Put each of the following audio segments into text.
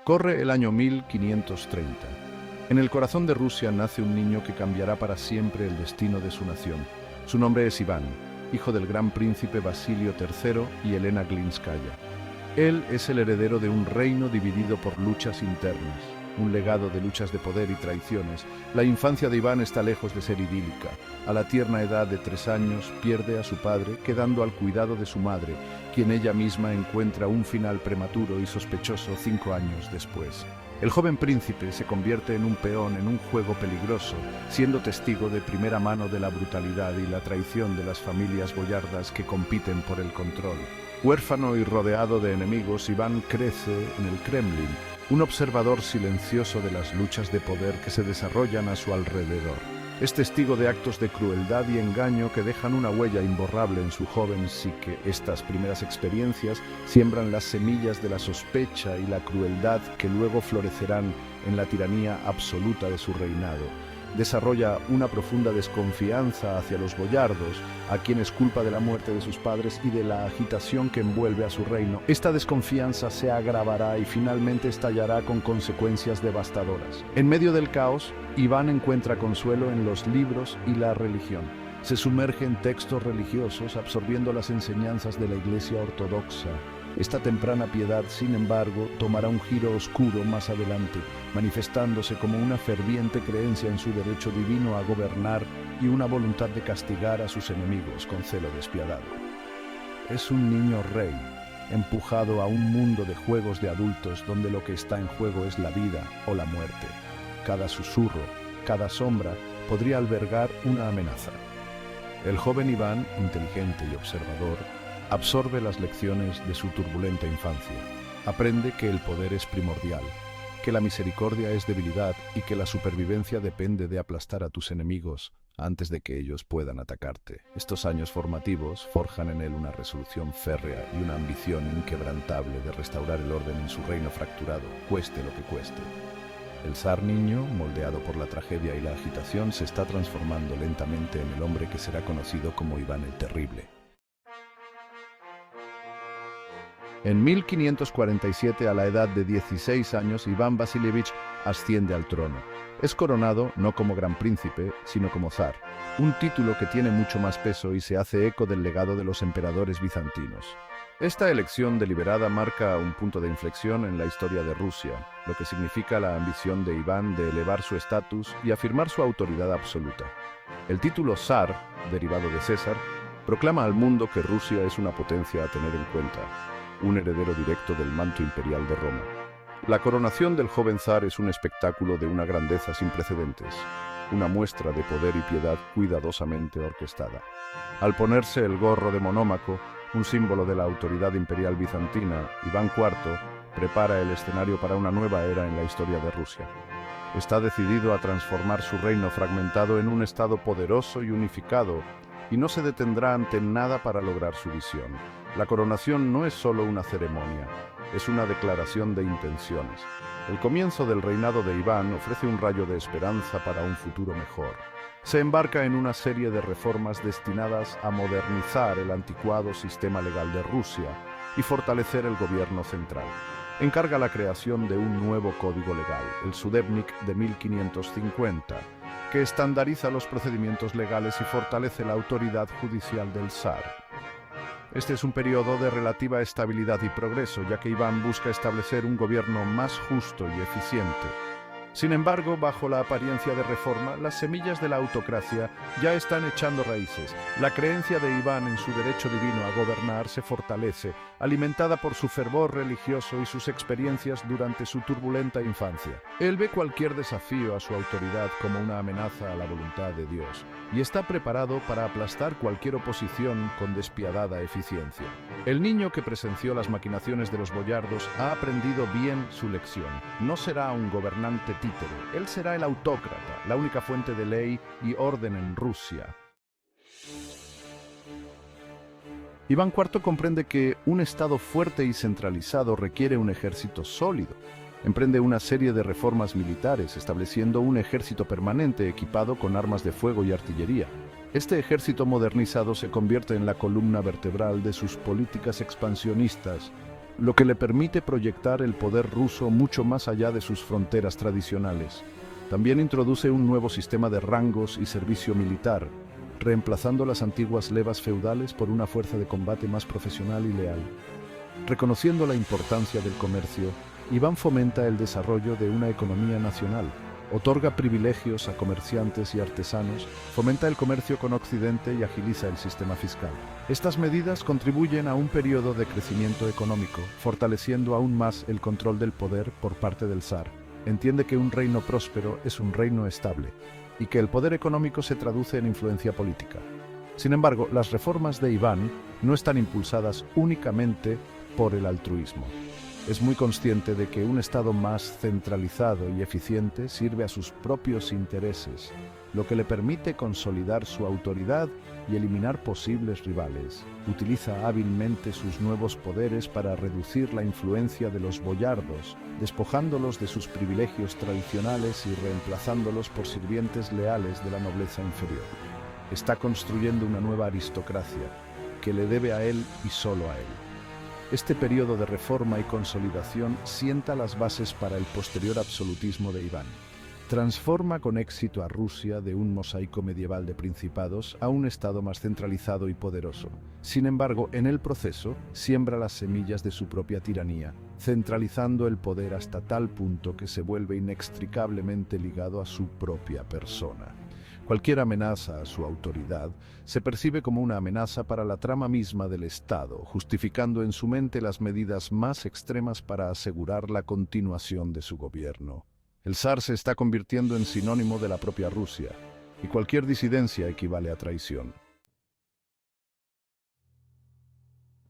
Corre el año 1530. En el corazón de Rusia nace un niño que cambiará para siempre el destino de su nación. Su nombre es Iván, hijo del gran príncipe Basilio III y Elena Glinskaya. Él es el heredero de un reino dividido por luchas internas, un legado de luchas de poder y traiciones. La infancia de Iván está lejos de ser idílica. A la tierna edad de 3 años pierde a su padre, quedando al cuidado de su madre, quien ella misma encuentra un final prematuro y sospechoso 5 años después. El joven príncipe se convierte en un peón en un juego peligroso, siendo testigo de primera mano de la brutalidad y la traición de las familias boyardas que compiten por el control. Huérfano y rodeado de enemigos, Iván crece en el Kremlin, un observador silencioso de las luchas de poder que se desarrollan a su alrededor. Es testigo de actos de crueldad y engaño que dejan una huella imborrable en su joven psique. Estas primeras experiencias siembran las semillas de la sospecha y la crueldad que luego florecerán en la tiranía absoluta de su reinado. Desarrolla una profunda desconfianza hacia los boyardos, a quienes culpa de la muerte de sus padres y de la agitación que envuelve a su reino. Esta desconfianza se agravará y finalmente estallará con consecuencias devastadoras. En medio del caos, Iván encuentra consuelo en los libros y la religión. Se sumerge en textos religiosos, absorbiendo las enseñanzas de la Iglesia ortodoxa. Esta temprana piedad, sin embargo, tomará un giro oscuro más adelante, manifestándose como una ferviente creencia en su derecho divino a gobernar y una voluntad de castigar a sus enemigos con celo despiadado. Es un niño rey, empujado a un mundo de juegos de adultos donde lo que está en juego es la vida o la muerte. Cada susurro, cada sombra podría albergar una amenaza. El joven Iván, inteligente y observador, absorbe las lecciones de su turbulenta infancia. Aprende que el poder es primordial, que la misericordia es debilidad y que la supervivencia depende de aplastar a tus enemigos antes de que ellos puedan atacarte. Estos años formativos forjan en él una resolución férrea y una ambición inquebrantable de restaurar el orden en su reino fracturado, cueste lo que cueste. El zar niño, moldeado por la tragedia y la agitación, se está transformando lentamente en el hombre que será conocido como Iván el Terrible. En 1547, a la edad de 16 años, Iván Vasilievich asciende al trono. Es coronado no como gran príncipe, sino como zar, un título que tiene mucho más peso y se hace eco del legado de los emperadores bizantinos. Esta elección deliberada marca un punto de inflexión en la historia de Rusia, lo que significa la ambición de Iván de elevar su estatus y afirmar su autoridad absoluta. El título zar, derivado de César, proclama al mundo que Rusia es una potencia a tener en cuenta, un heredero directo del manto imperial de Roma. La coronación del joven zar es un espectáculo de una grandeza sin precedentes, una muestra de poder y piedad cuidadosamente orquestada. Al ponerse el gorro de monómaco, un símbolo de la autoridad imperial bizantina, Iván IV prepara el escenario para una nueva era en la historia de Rusia. Está decidido a transformar su reino fragmentado en un estado poderoso y unificado, y no se detendrá ante nada para lograr su visión. La coronación no es solo una ceremonia, es una declaración de intenciones. El comienzo del reinado de Iván ofrece un rayo de esperanza para un futuro mejor. Se embarca en una serie de reformas destinadas a modernizar el anticuado sistema legal de Rusia y fortalecer el gobierno central. Encarga la creación de un nuevo código legal, el Sudebnik de 1550, que estandariza los procedimientos legales y fortalece la autoridad judicial del zar. Este es un periodo de relativa estabilidad y progreso, ya que Iván busca establecer un gobierno más justo y eficiente. Sin embargo, bajo la apariencia de reforma, las semillas de la autocracia ya están echando raíces. La creencia de Iván en su derecho divino a gobernar se fortalece, alimentada por su fervor religioso y sus experiencias durante su turbulenta infancia. Él ve cualquier desafío a su autoridad como una amenaza a la voluntad de Dios, y está preparado para aplastar cualquier oposición con despiadada eficiencia. El niño que presenció las maquinaciones de los boyardos ha aprendido bien su lección. No será un gobernante títere, él será el autócrata, la única fuente de ley y orden en Rusia. Iván IV comprende que un Estado fuerte y centralizado requiere un ejército sólido. Emprende una serie de reformas militares, estableciendo un ejército permanente equipado con armas de fuego y artillería. Este ejército modernizado se convierte en la columna vertebral de sus políticas expansionistas, lo que le permite proyectar el poder ruso mucho más allá de sus fronteras tradicionales. También introduce un nuevo sistema de rangos y servicio militar, reemplazando las antiguas levas feudales por una fuerza de combate más profesional y leal. Reconociendo la importancia del comercio, Iván fomenta el desarrollo de una economía nacional, otorga privilegios a comerciantes y artesanos, fomenta el comercio con Occidente y agiliza el sistema fiscal. Estas medidas contribuyen a un periodo de crecimiento económico, fortaleciendo aún más el control del poder por parte del zar. Entiende que un reino próspero es un reino estable, y que el poder económico se traduce en influencia política. Sin embargo, las reformas de Iván no están impulsadas únicamente por el altruismo. Es muy consciente de que un Estado más centralizado y eficiente sirve a sus propios intereses, lo que le permite consolidar su autoridad y eliminar posibles rivales. Utiliza hábilmente sus nuevos poderes para reducir la influencia de los boyardos, despojándolos de sus privilegios tradicionales y reemplazándolos por sirvientes leales de la nobleza inferior. Está construyendo una nueva aristocracia que le debe a él y solo a él. Este periodo de reforma y consolidación sienta las bases para el posterior absolutismo de Iván. Transforma con éxito a Rusia de un mosaico medieval de principados a un estado más centralizado y poderoso. Sin embargo, en el proceso, siembra las semillas de su propia tiranía, centralizando el poder hasta tal punto que se vuelve inextricablemente ligado a su propia persona. Cualquier amenaza a su autoridad se percibe como una amenaza para la trama misma del Estado, justificando en su mente las medidas más extremas para asegurar la continuación de su gobierno. El zar se está convirtiendo en sinónimo de la propia Rusia, y cualquier disidencia equivale a traición.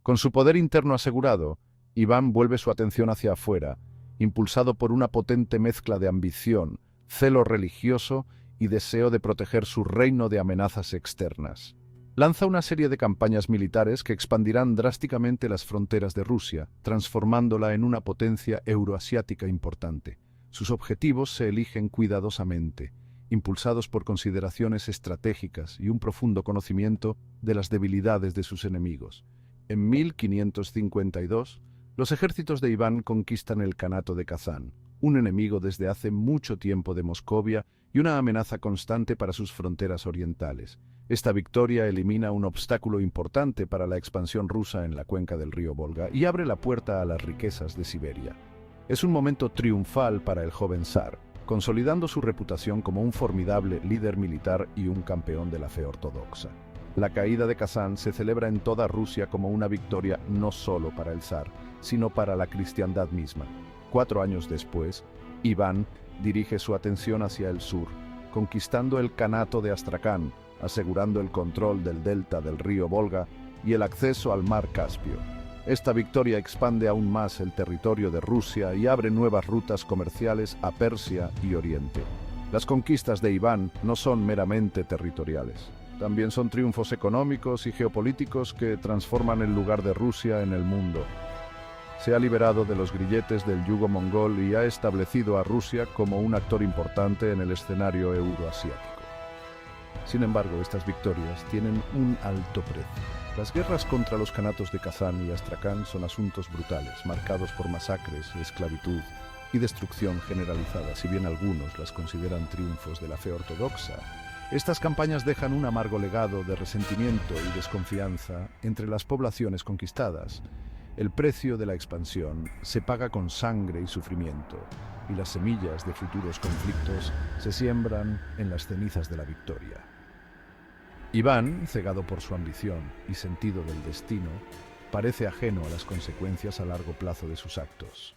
Con su poder interno asegurado, Iván vuelve su atención hacia afuera, impulsado por una potente mezcla de ambición, celo religioso y deseo de proteger su reino de amenazas externas. Lanza una serie de campañas militares que expandirán drásticamente las fronteras de Rusia, transformándola en una potencia euroasiática importante. Sus objetivos se eligen cuidadosamente, impulsados por consideraciones estratégicas y un profundo conocimiento de las debilidades de sus enemigos. En 1552, los ejércitos de Iván conquistan el Kanato de Kazán, un enemigo desde hace mucho tiempo de Moscovia y una amenaza constante para sus fronteras orientales. Esta victoria elimina un obstáculo importante para la expansión rusa en la cuenca del río Volga y abre la puerta a las riquezas de Siberia. Es un momento triunfal para el joven zar, consolidando su reputación como un formidable líder militar y un campeón de la fe ortodoxa. La caída de Kazán se celebra en toda Rusia como una victoria no solo para el zar, sino para la cristiandad misma. 4 años después, Iván dirige su atención hacia el sur, conquistando el Kanato de Astracán, asegurando el control del delta del río Volga y el acceso al mar Caspio. Esta victoria expande aún más el territorio de Rusia y abre nuevas rutas comerciales a Persia y Oriente. Las conquistas de Iván no son meramente territoriales. También son triunfos económicos y geopolíticos que transforman el lugar de Rusia en el mundo. Se ha liberado de los grilletes del yugo mongol y ha establecido a Rusia como un actor importante en el escenario euroasiático. Sin embargo, estas victorias tienen un alto precio. Las guerras contra los kanatos de Kazán y Astracán son asuntos brutales, marcados por masacres, esclavitud y destrucción generalizada, si bien algunos las consideran triunfos de la fe ortodoxa. Estas campañas dejan un amargo legado de resentimiento y desconfianza entre las poblaciones conquistadas. El precio de la expansión se paga con sangre y sufrimiento, y las semillas de futuros conflictos se siembran en las cenizas de la victoria. Iván, cegado por su ambición y sentido del destino, parece ajeno a las consecuencias a largo plazo de sus actos.